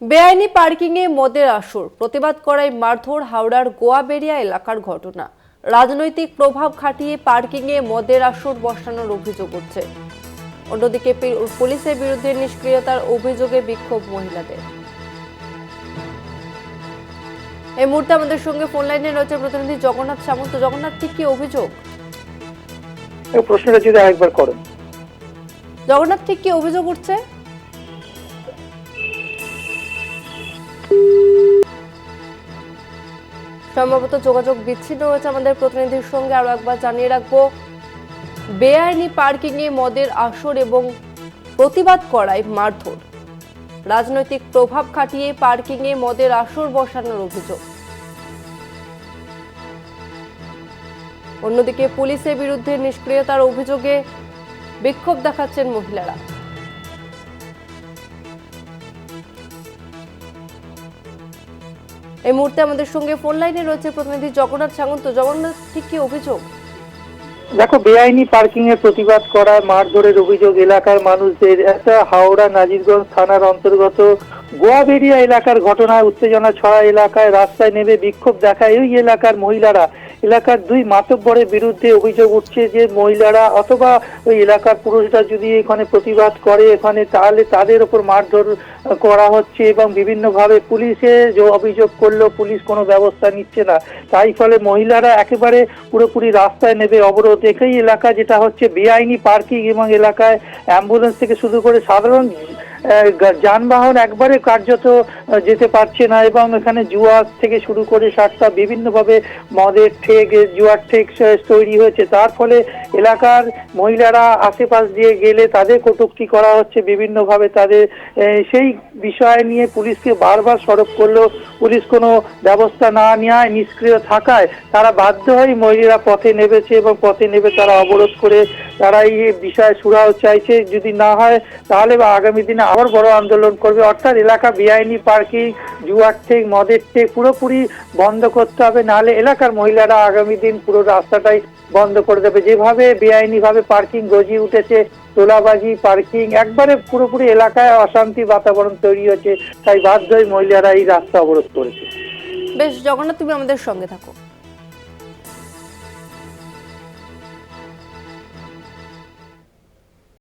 বেআইনি পার্কিংয়ে মদের আসর, প্রতিবাদ করায় মারধর। হাওড়ার গোয়াবেড়িয়া এলাকার ঘটনা। রাজনৈতিক প্রভাব খাটিয়ে পার্কিংয়ে মদের আসর বসানোর অভিযোগ উঠছে। অন্যদিকে পুলিশের বিরুদ্ধে নিষ্ক্রিয়তার অভিযোগে বিক্ষোভ মহিলাদের। এই মুহূর্তে আমাদের সঙ্গে ফোন লাইনে রয়েছে প্রতিনিধি জগন্নাথ সামন্ত। জগন্নাথ, ঠিক কি অভিযোগ? প্রশ্নটা যদি আরেকবার করেন। জগন্নাথ, ঠিক কি অভিযোগ উঠছে? সম্ভবত যোগাযোগ বিচ্ছিন্ন হয়েছে আমাদের প্রতিনিধির সঙ্গে। আরো একবার জানিয়ে রাখবো, বেআইনি পার্কিং এ মদের আসর এবং প্রতিবাদ করায় মারধর। রাজনৈতিক প্রভাব খাটিয়ে পার্কিং এ মদের আসর বসানোর অভিযোগ। অন্যদিকে পুলিশের বিরুদ্ধে নিষ্ক্রিয়তার অভিযোগে বিক্ষোভ দেখাচ্ছেন মহিলারা। এই মুহূর্তে আমাদের সঙ্গে ফোন লাইনে রয়েছে প্রতিনিধি জগন্নাথ সামন্ত। জগন্নাথ, ঠিক কি অভিযোগ? দেখো, বেআইনি পার্কিং এর প্রতিবাদ করায় মারধরের অভিযোগ এলাকার মানুষদের। একটা হাওড়া নাজিরগঞ্জ থানার অন্তর্গত গোয়াবেড়িয়া এলাকার ঘটনায় উত্তেজনা ছড়া এলাকায় রাস্তায় নেমে বিক্ষোভ দেখায় ওই এলাকার মহিলারা। এলাকার দুই মাতব্বরের বিরুদ্ধে অভিযোগ উঠছে যে মহিলারা অথবা ওই এলাকার পুরুষরা যদি এখানে প্রতিবাদ করে এখানে, তাহলে তাদের ওপর মারধর করা হচ্ছে এবং বিভিন্নভাবে পুলিশে যে অভিযোগ করলো পুলিশ কোনো ব্যবস্থা নিচ্ছে না। তাই ফলে মহিলারা একেবারে পুরোপুরি রাস্তায় নেবে অবরোধ। একই এলাকা যেটা হচ্ছে বেআইনি পার্কিং এবং এলাকায় অ্যাম্বুলেন্স থেকে শুরু করে সাধারণ যানবাহন একবারে কার্যত যেতে পারছে না এবং এখানে জুয়া থেকে শুরু করে সাতটা বিভিন্নভাবে মদের ঠেক, জুয়ার ঠেক তৈরি হয়েছে। তার ফলে এলাকার মহিলারা আশেপাশ দিয়ে গেলে তাদের কটূক্তি করা হচ্ছে বিভিন্নভাবে। তাদের সেই বিষয় নিয়ে পুলিশকে বারবার সরব করলেও পুলিশ কোনো ব্যবস্থা না নেওয়ায়, নিষ্ক্রিয় থাকায় তারা বাধ্য হয়ে মহিলারা পথে নেমেছে এবং পথে নেমে তারা অবরোধ করে তারা এই বিষয়ে সুরাহা চাইছে। যদি না হয় তাহলে আগামী দিনে আবার বড় আন্দোলন করবে। অর্থাৎ এলাকা বেআইনি পার্কিং, জুয়ার ঠেক, মদের ঠেক পুরোপুরি বন্ধ করতে হবে, নাহলে এলাকার মহিলারা আগামী দিন পুরো রাস্তাটাই বন্ধ করে দেবে। যেভাবে বেআইনি ভাবে পার্কিং গজিয়ে উঠেছে, তোলাবাজি, পার্কিং একবারে পুরোপুরি এলাকায় অশান্তি বাতাবরণ তৈরি হয়েছে। তাই বাধ্য হয়ে মহিলারা এই রাস্তা অবরোধ করেছে। বেশ জগন্নাথ, তুমি আমাদের সঙ্গে থাকো।